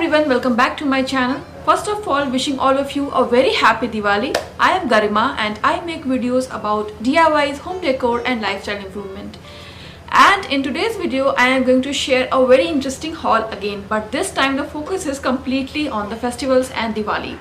everyone, welcome back to my channel. First of all, wishing all of you a very happy Diwali. I am Garima and I make videos about DIYs, home decor and lifestyle improvement. And in today's video, I am going to share a very interesting haul again, but this time the focus is completely on the festivals and Diwali.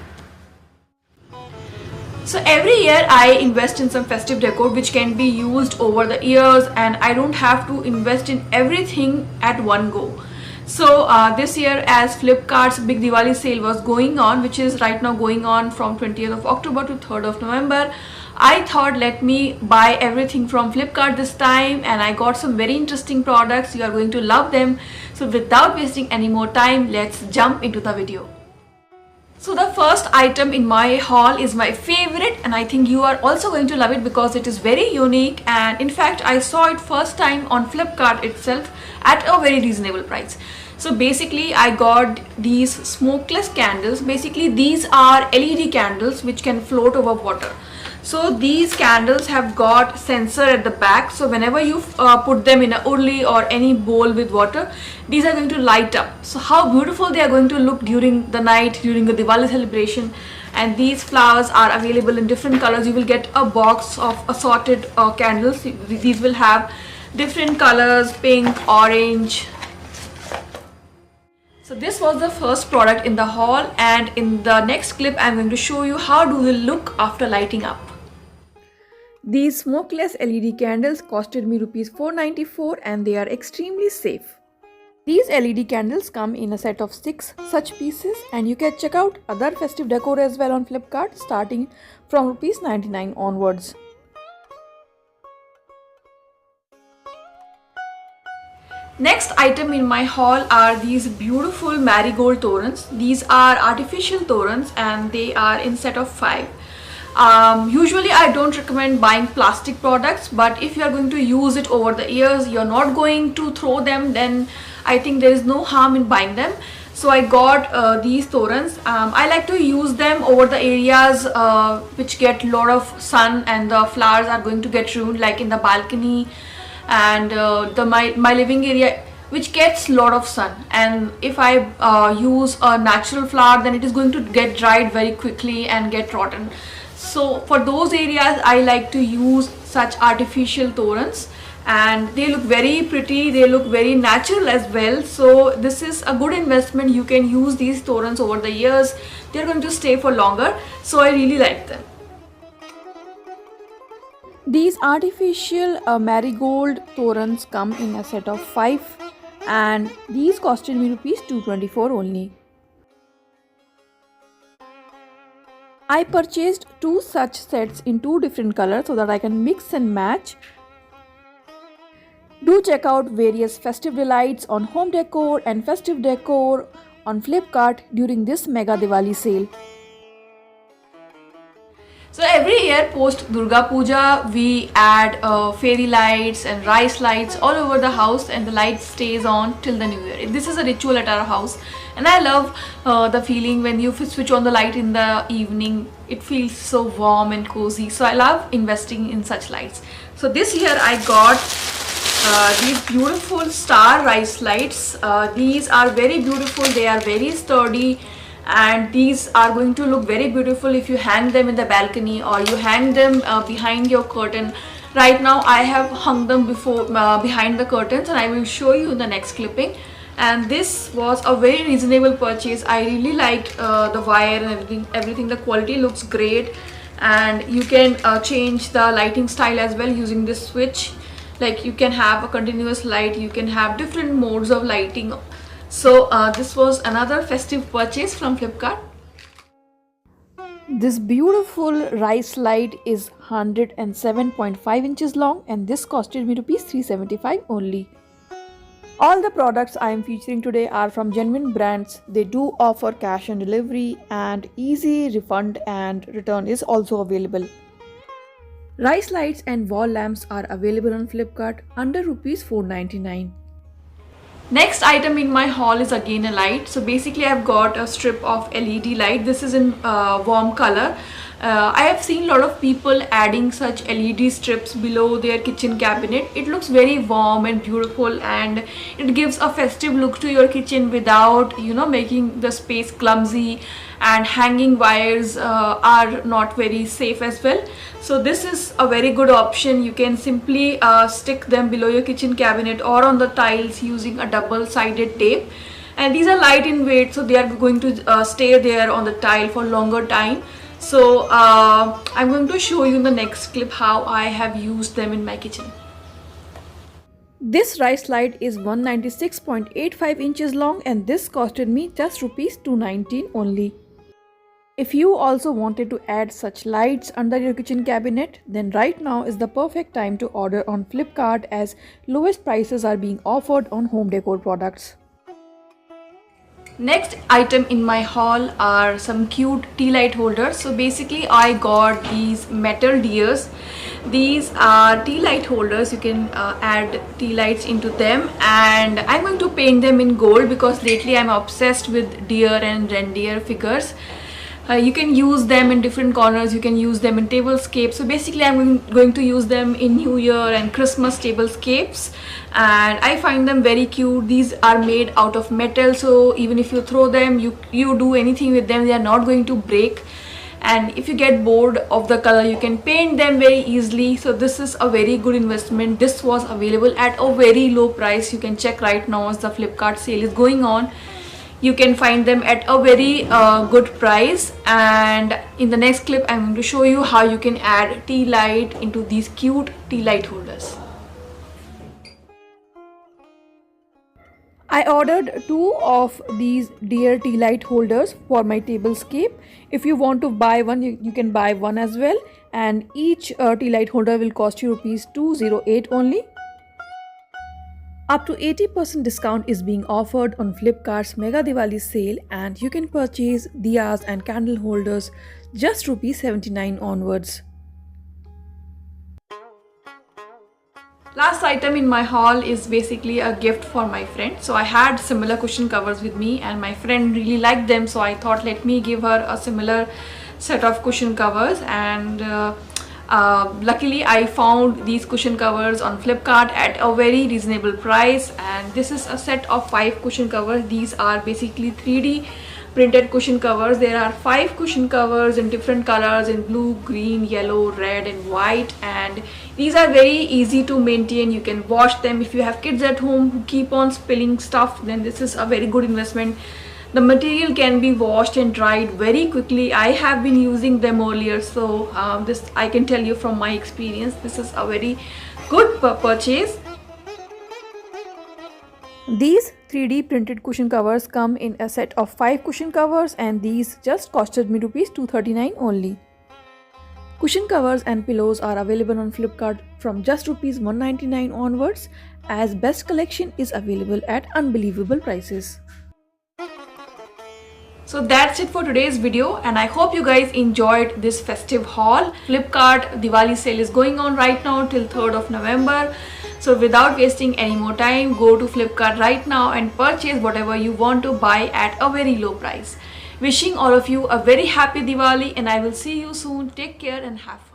So every year I invest in some festive decor which can be used over the years, and I don't have to invest in everything at one go. So this year, as Flipkart's big Diwali sale was going on, which is right now going on from 20th of October to 3rd of November, I thought let me buy everything from Flipkart this time, and I got some very interesting products. You are going to love them. So without wasting any more time, let's jump into the video. So the first item in my haul is my favorite, and I think you are also going to love it because it is very unique, and in fact I saw it first time on Flipkart itself at a very reasonable price. So basically I got these smokeless candles. Basically these are LED candles which can float over water. So these candles have got sensor at the back, so whenever you put them in a urli or any bowl with water, these are going to light up. So how beautiful they are going to look during the night, during the Diwali celebration. And these flowers are available in different colors. You will get a box of assorted candles. These will have different colors, pink, orange. So this was the first product in the haul, and in the next clip I'm going to show you how do they look after lighting up. These smokeless LED candles costed me rupees 494, and they are extremely safe. These LED candles come in a set of 6 such pieces, and you can check out other festive decor as well on Flipkart starting from rupees 99 onwards. Next item in my haul are these beautiful marigold torans. These are artificial torans and they are in set of 5. Usually I don't recommend buying plastic products, but if you are going to use it over the years, you're not going to throw them, then I think there is no harm in buying them. So I got these torans. I like to use them over the areas which get a lot of sun and the flowers are going to get ruined, like in the balcony and my living area, which gets a lot of sun. And if I use a natural flower, then it is going to get dried very quickly and get rotten. So for those areas I like to use such artificial torans, and they look very pretty, they look very natural as well. So this is a good investment. You can use these torans over the years. They're going to stay for longer, so I really like them. These artificial marigold torans come in a set of 5, and these costed me rupees 224 only. I purchased 2 such sets in 2 different colors so that I can mix and match. Do check out various festive delights on home decor and festive decor on Flipkart during this mega Diwali sale. So every year post Durga Puja, we add fairy lights and rice lights all over the house, and the light stays on till the new year. This is a ritual at our house, and I love the feeling when you switch on the light in the evening. It feels so warm and cozy, so I love investing in such lights. So this year I got these beautiful star rice lights. These are very beautiful, they are very sturdy, and these are going to look very beautiful if you hang them in the balcony or you hang them behind your curtain. Right now I have hung them behind the curtains, and I will show you in the next clipping. And this was a very reasonable purchase. I really liked the wire and everything. The quality looks great, and you can change the lighting style as well using this switch. Like you can have a continuous light, you can have different modes of lighting. So this was another festive purchase from Flipkart. This beautiful rice light is 107.5 inches long, and this costed me rupees 375 only. All the products I am featuring today are from genuine brands. They do offer cash on delivery, and easy refund and return is also available. Rice lights and wall lamps are available on Flipkart under rupees 499. Next item in my haul is again a light. So basically I've got a strip of LED light. This is in warm color. I have seen a lot of people adding such LED strips below their kitchen cabinet. It looks very warm and beautiful, and it gives a festive look to your kitchen without, you know, making the space clumsy, and hanging wires are not very safe as well. So this is a very good option. You can simply stick them below your kitchen cabinet or on the tiles using a double-sided tape. And these are light in weight, so they are going to stay there on the tile for longer time. So I'm going to show you in the next clip how I have used them in my kitchen. This rice light is 196.85 inches long, and this costed me just rupees 219 only. If you also wanted to add such lights under your kitchen cabinet, then right now is the perfect time to order on Flipkart, as lowest prices are being offered on home decor products. Next item in my haul are some cute tea light holders. So basically I got these metal deers. These are tea light holders. You can add tea lights into them, and I'm going to paint them in gold because lately I'm obsessed with deer and reindeer figures. You can use them in different corners. You can use them in tablescapes. So basically I'm going to use them in New Year and Christmas tablescapes, and I find them very cute. These are made out of metal, so even if you throw them, you do anything with them, they are not going to break. And if you get bored of the color, you can paint them very easily. So this is a very good investment. This was available at a very low price. You can check right now as the Flipkart sale is going on. You can find them at a very good price, and in the next clip I'm going to show you how you can add tea light into these cute tea light holders. I ordered 2 of these deer tea light holders for my tablescape. If you want to buy one, you can buy one as well, and each tea light holder will cost you rupees 208 only. Up to 80% discount is being offered on Flipkart's Mega Diwali sale, and you can purchase diyas and candle holders just rupees 79 onwards. Last item in my haul is basically a gift for my friend. So I had similar cushion covers with me, and my friend really liked them, so I thought let me give her a similar set of cushion covers. And luckily I found these cushion covers on Flipkart at a very reasonable price, and this is a set of 5 cushion covers. These are basically 3D printed cushion covers. There are 5 cushion covers in different colors, in blue, green, yellow, red and white, and these are very easy to maintain. You can wash them. If you have kids at home who keep on spilling stuff, then this is a very good investment. The material can be washed and dried very quickly. I have been using them earlier, so this I can tell you from my experience, this is a very good purchase. These 3D printed cushion covers come in a set of 5 cushion covers, and these just costed me rupees 239 only. Cushion covers and pillows are available on Flipkart from just rupees 199 onwards, as best collection is available at unbelievable prices. So that's it for today's video, and I hope you guys enjoyed this festive haul. Flipkart Diwali sale is going on right now till 3rd of November. So without wasting any more time, go to Flipkart right now and purchase whatever you want to buy at a very low price. Wishing all of you a very happy Diwali, and I will see you soon. Take care and have fun.